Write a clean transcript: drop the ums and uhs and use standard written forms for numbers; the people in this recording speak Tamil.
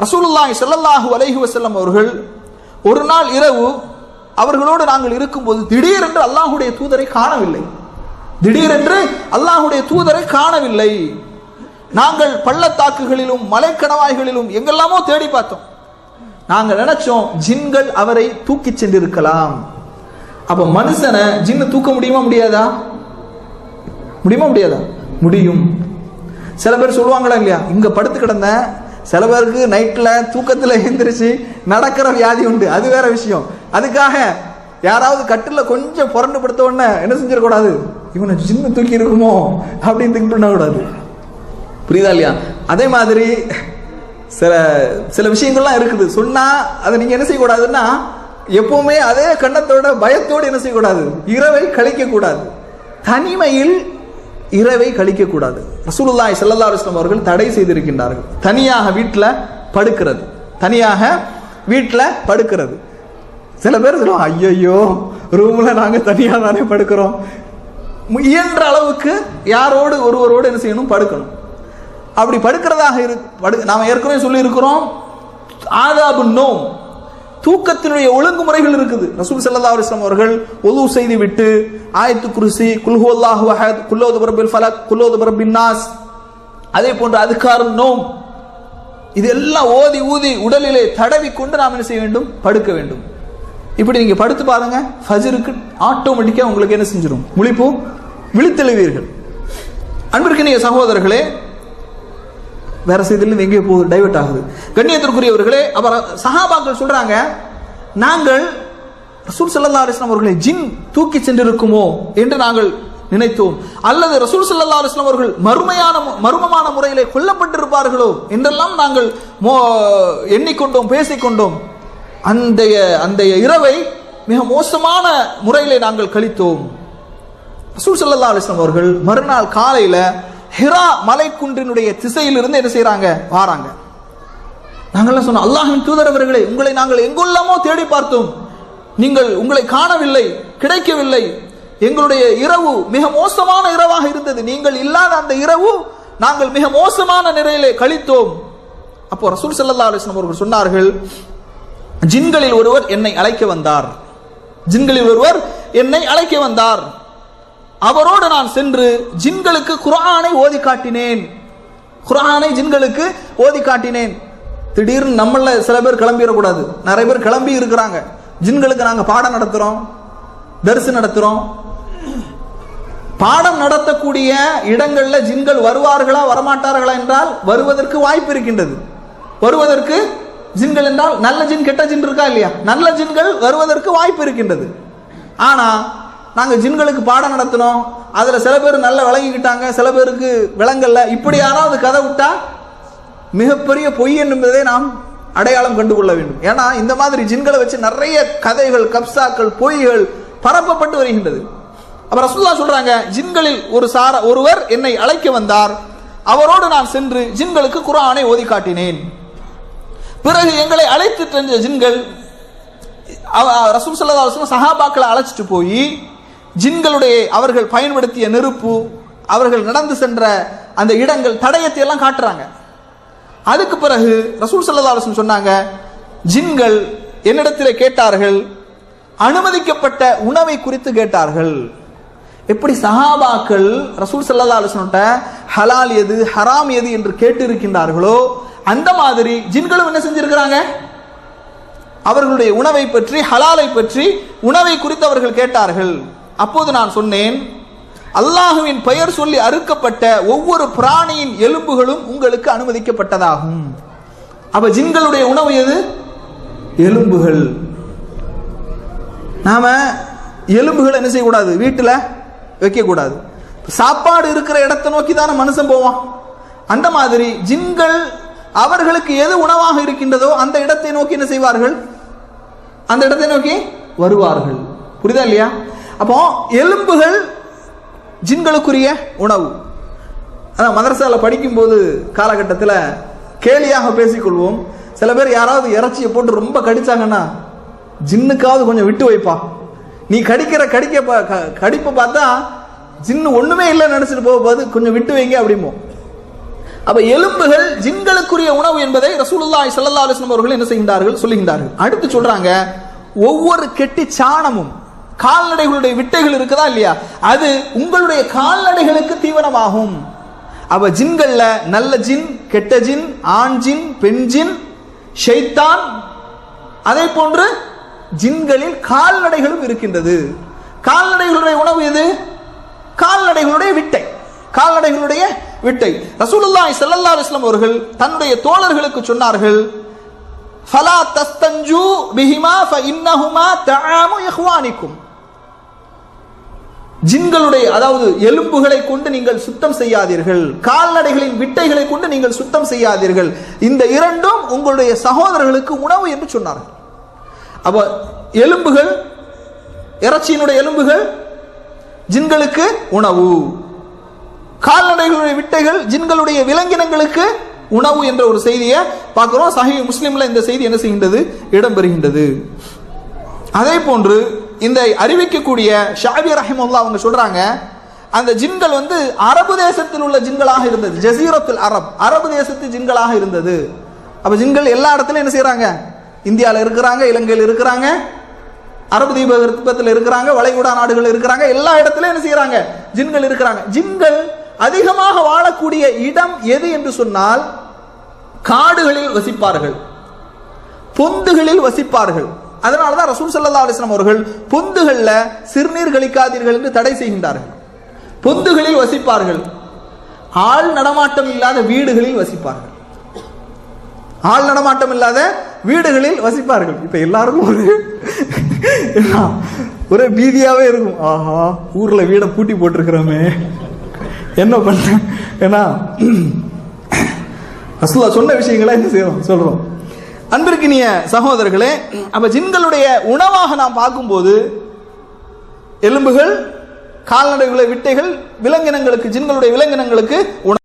ரசூலுல்லாஹி ஸல்லல்லாஹு அலைஹி வஸல்லம் அவர்கள் ஒரு நாள் இரவு அவர்களோடு நாங்கள் இருக்கும்போது திடீரென்று அல்லாஹ்வுடைய தூதரை காணவில்லை. திடீரென்று அல்லாஹ்வுடைய தூதரை காணவில்லை. நாங்கள் பள்ளத்தாக்குகளிலும் மலைக்கணவாய்களிலும் எங்கெல்லாமோ தேடி பார்த்தோம். நாங்கள் நினைச்சோம் ஜின்கள் அவரை தூக்கி சென்றிருக்கலாம். அப்ப மனுஷனை ஜின்னு தூக்க முடியுமா முடியாதா? முடியுமா முடியாதா? முடியும். சில பேர் சொல்லுவாங்களா இல்லையா, இங்க படுத்து கிடந்த சில பேருக்கு நைட்ல தூக்கத்துல எழுந்திரிச்சு நடக்கிற வியாதி உண்டு, அது வேற விஷயம். அதுக்காக யாராவது கட்டில கொஞ்சம் புரண்டு படுத்த உடனே என்ன செஞ்சிடக்கூடாது, இவனை ஜின்னு தூக்கி இருக்குமோ அப்படின்னு திங்க் பண்ணக்கூடாது. புரியுதா இல்லையா? அதே மாதிரி சில சில விஷயங்கள்லாம் இருக்குது, சொன்னா அதை நீங்க என்ன செய்யக்கூடாதுன்னா எப்பவுமே அதே கண்ணத்தோட பயத்தோடு என்ன செய்யக்கூடாது, இரவை கழிக்க கூடாது. தனிமையில் இரவை கழிக்க கூடாது. ரசூலுல்லாஹி ஸல்லல்லாஹு அலைஹி வஸல்லம் அவர்கள் தடை செய்திருக்கின்றார்கள் தனியாக வீட்டில் படுக்கிறது. தனியாக வீட்டில் படுக்கிறது. சில பேர் சொல்லுவாங்க, ஐயோ ரூம்ல நாங்க தனியாக தானே படுக்கிறோம். இயன்ற அளவுக்கு யாரோடு ஒருவரோடு என்ன செய்யணும், படுக்கணும். அப்படி படுக்கிறதாக நாம ஏற்கனவே சொல்லி இருக்கிறோம், ஆதாபு நோம், தூக்கத்தினுடைய ஒழுங்குமுறைகள் இருக்குது. ரசூல் ஸல்லல்லாஹு அலைஹி வஸல்லம் அவர்கள் wudu செய்து விட்டு ஆயத்து குர்சி, குல் ஹுவல்லாஹு அஹத், குல் அஊது பிரப்பில் ஃபலக், குல் அஊது பிரப்பின் நாஸ், அதே போன்ற அதுகாரும் நோம், இதெல்லாம் ஓதி ஊதி உடலிலே தடவி கொண்டு நாம் என்ன செய்ய வேண்டும், படுக்க வேண்டும். இப்படி நீங்க படுத்து பாருங்க, ஃபஜ்ருக்கு ஆட்டோமேட்டிக்கா உங்களுக்கு என்ன செஞ்சிடும், முழிப்பு விழித்தெழுவீர்கள். அன்பிற்கினிய சகோதரர்களே, வேற செய்திலிருந்து எங்கே போகுது, டைவர்ட் ஆகுது. கண்ணியத்திற்குரியவர்களே, அப்புறம் சஹாபாக்கள் சொல்றாங்க, நாங்கள் ரசூல் ஸல்லல்லாஹு அலைஹி வஸல்லம் அவர்களை ஜின் தூக்கி சென்றிருக்குமோ என்று நாங்கள் நினைத்தோம், அல்லது ரசூல் ஸல்லல்லாஹு அலைஹி வஸல்லம் அவர்கள் மர்மமான முறையிலே கொல்லப்பட்டிருப்பார்களோ என்றெல்லாம் நாங்கள் எண்ணிக்கொண்டோம், பேசிக்கொண்டோம். அந்த இரவை மிக மோசமான முறையிலே நாங்கள் கழித்தோம். ரசூல் ஸல்லல்லாஹு அலைஹி வஸல்லம் அவர்கள் மறுநாள் காலையில ஹிரா மலைக்குன்றினுடைய திசையிலிருந்து என்ன செய்யறாங்க, வாராங்க. நாங்கள்லாம் சொன்னோம், அல்லாஹ்வின் தூதர் அவர்களே, உங்களை நாங்கள் எங்கெல்லாமோ தேடி பார்த்தோம், நீங்கள் உங்களை காணவில்லை, கிடைக்கவில்லை. எங்களுடைய இரவு மிக மோசமான இரவாக இருந்தது, நீங்கள் இல்லாத அந்த இரவு நாங்கள் மிக மோசமான நிலையிலே கழித்தோம். அப்போ ரசூல் ஸல்லல்லாஹு அலைஹி வஸல்லம் அவர்கள் சொன்னார்கள், ஜின்களில் ஒருவர் என்னை அழைக்க வந்தார், ஜின்களில் ஒருவர் என்னை அழைக்க வந்தார், அவரோடு நான் சென்று ஜின்களுக்கு குர்ஆனை ஓதி காட்டினேன், குர்ஆனை ஜின்களுக்கு ஓதி காட்டினேன். திடீர்னு நம்மள சில பேர் கிளம்பிடக்கூடாது, நிறைய பேர் கிளம்பி இருக்கிறாங்க, ஜின்களுக்கு நாங்க பாடம் நடத்துறோம், தர்ஸ் நடத்துறோம். பாடம் நடத்தக்கூடிய இடங்கள்ல ஜின்கள் வருவார்களா வரமாட்டார்களா என்றால் வருவதற்கு வாய்ப்பு இருக்கின்றது. வருவதற்கு ஜின்கள் என்றால் நல்ல ஜின் கெட்ட ஜின் இருக்கா இல்லையா, நல்ல ஜின்கள் வருவதற்கு வாய்ப்பு இருக்கின்றது. ஆனா நாங்க ஜின்களுக்கு பாடம் நடத்தினோம், அதுல சில பேர் நல்லா விளங்கிக்கிட்டாங்க, சில பேருக்கு விளங்கல்ல, இப்படி யாராவது கதை விட்டா மிகப்பெரிய பொய் என்பதை நாம் அடையாளம் கண்டுகொள்ள வேண்டும். ஏன்னா இந்த மாதிரி ஜின்களை வச்சு நிறைய கதைகள், கப்சாக்கள், பொய்கள் பரப்பப்பட்டு வருகின்றது. அப்ப ரசூலுல்லாஹ் சொல்றாங்க, ஜின்களில் ஒருவர் என்னை அழைக்க வந்தார், அவரோடு நான் சென்று ஜின்களுக்கு குர்ஆனை ஓதி காட்டினேன். பிறகு எங்களை அழைத்து சென்ற ஜின்கள் ரசூல் ஸல்லல்லாஹு அலைஹி வஸல்லம் சஹாபாக்களை அழைச்சிட்டு போய் ஜின்களுடைய அவர்கள் பயன்படுத்திய நெருப்பு, அவர்கள் நடந்து சென்ற அந்த இடங்கள், தடயத்தை எல்லாம் காட்டுறாங்க. அதுக்கு பிறகு ரசூல் ஸல்லல்லாஹு அலைஹி வஸல்லம் சொன்னாங்க, ஜின்கள் என்னிடத்திலே கேட்டார்கள், அனுமதிக்கப்பட்ட உணவை குறித்து கேட்டார்கள். எப்படி சஹாபாக்கள் ரசூல் ஸல்லல்லாஹு அலைஹி வஸல்லம் ஹலால் எது ஹராம் எது என்று கேட்டு இருக்கின்றார்களோ, அந்த மாதிரி ஜின்களும் என்ன செஞ்சிருக்கிறாங்க, அவர்களுடைய உணவை பற்றி, ஹலாலை பற்றி, உணவை குறித்து அவர்கள் கேட்டார்கள். அப்போது நான் சொன்னேன், அல்லாஹுவின் பெயர் சொல்லி அறுக்கப்பட்ட ஒவ்வொரு பிராணியின் எலும்புகளும் உங்களுக்கு அனுமதிக்கப்பட்டதாகும். அப்ப ஜின்களுடைய உணவு எது, எலும்புகள். நாம எலும்புகள் என்ன செய்யக்கூடாது, வீட்டுல வைக்க கூடாது. சாப்பாடு இருக்கிற இடத்தை நோக்கி தானே மனுஷன் போவான். அந்த மாதிரி ஜின்கள் அவர்களுக்கு எது உணவாக இருக்கின்றதோ அந்த இடத்தை நோக்கி என்ன செய்வார்கள், அந்த இடத்தை நோக்கி வருவார்கள். புரியுதா இல்லையா? அப்போ எலும்புகள் ஜின்களுக்குரிய உணவு. அதான் மதரசால படிக்கும் போது காலகட்டத்தில் கேலியாக பேசிக்கொள்வோம். சில பேர் யாராவது இறைச்சியை போட்டு ரொம்ப கடிச்சாங்கன்னா, ஜின்னுக்காவது கொஞ்சம் விட்டு வைப்பா, நீ கடிக்கிற கடிப்பை பார்த்தா ஜின்னு ஒண்ணுமே இல்லைன்னு நினைச்சிட்டு போகும்போது கொஞ்சம் விட்டு வைங்க அப்படிமோ. அப்ப எலும்புகள் ஜின்களுக்குரிய உணவு என்பதை ரசூலுல்லாஹி ஸல்லல்லாஹு அலைஹி வஸல்லம் அவர்கள் என்ன செய்கின்றார்கள், சொல்லுகின்றார்கள். அடுத்து சொல்றாங்க, ஒவ்வொரு கெட்டி சாணமும் கால்நடைகளுடைய விட்டைகள் இருக்குதா இல்லையா, அது உங்களுடைய கால்நடைகளுக்கு தீவனமாகும். அப்ப ஜின்கள்ல நல்ல ஜின், கெட்ட ஜின், ஆண் ஜின், பெண் ஜின், ஷைத்தான், அதே போன்று ஜின்களில் கால்நடைகளும் இருக்கின்றது. கால்நடைகளுடைய உணவு எது? கால்நடைகளுடைய விட்டை, கால்நடைகளுடைய விட்டை. ரசூலுல்லாஹி ஸல்லல்லாஹு அலைஹி வஸல்லம் அவர்கள் தன்னுடைய தோழர்களுக்கு சொன்னார்கள், ஃபலா தஸ்தஞ்சு பிஹிமா ஃபஇன்னஹுமா தஆமு இஹ்வானிக்கும். ஜின்களுடைய அதாவது எலும்புகளை கொண்டு நீங்கள் சுத்தம் செய்யாதீர்கள், கால்நடைகளின் விட்டைகளை கொண்டு நீங்கள் சுத்தம் செய்யாதீர்கள், இந்த இரண்டும் உங்களுடைய சகோதரர்களுக்கு உணவு என்று சொன்னார்கள். அப்ப எலும்புகள், இறைச்சியினுடைய எலும்புகள் ஜின்களுக்கு உணவு, கால்நடைகளுடைய விட்டைகள் ஜின்களுடைய விலங்கினங்களுக்கு உணவு என்ற ஒரு செய்தியை பார்க்கிறோம். சஹீஹ் முஸ்லிம்ல இந்த செய்தி என்ன செய்கின்றது, இடம்பெறுகின்றது. அதே போன்று இந்த அறிவிக்கக்கூடிய ஷாபி ரஹிமஹுல்லாஹ் அவங்க சொல்றாங்க, அந்த ஜின்கள் அரபு தேசத்தில் உள்ள ஜின்களாக இருந்தது, ஜசீரத்துல் அரப், அரபு தேசத்து ஜின்களாக இருந்தது. அப்ப ஜின்கள் எல்லா இடத்துலயும் என்ன செய்யறாங்க, இந்தியாவில் இருக்கிறாங்க, இலங்கையில் இருக்கிறாங்க, அரபு தீபகற்பத்தில் இருக்கிறாங்க, வளைகுடா நாடுகள் இருக்கிறாங்க, எல்லா இடத்துலயும் என்ன செய்யறாங்க, ஜின்கள் இருக்கிறாங்க. ஜின்கள் அதிகமாக வாழக்கூடிய இடம் எது என்று சொன்னால் காடுகளில் வசிப்பார்கள், பொந்துகளில் வசிப்பார்கள். அதனாலதான் ரசூல் ஸல்லல்லாஹு அலைஹி வஸல்லம் அவர்கள் பொந்துகள்ல சிறுநீர் கழிக்காதீர்கள் என்று தடை செய்கின்றார்கள். பொந்துகளில் வசிப்பார்கள், ஆள் நடமாட்டம் இல்லாத வீடுகளில் வசிப்பார்கள், ஆள் நடமாட்டம் இல்லாத வீடுகளில் வசிப்பார்கள். இப்ப எல்லாருக்கும் ஒரே பீதியாவே இருக்கும், ஆஹா ஊர்ல வீட பூட்டி போட்டிருக்கிறோமே என்ன பண்ண, ஏன்னா ரசூலுல்லாஹ் சொன்ன விஷயங்களை என்ன செய்யறோம் சொல்றோம். அன்பிற்கினிய சகோதரர்களே, அப்ப ஜின்களுடைய உணவாக நாம் பார்க்கும்போது எலும்புகள், கால்நடைகளை விட்டைகள், விலங்கினங்களுக்கு, ஜின்களுடைய விலங்கினங்களுக்கு உணவு.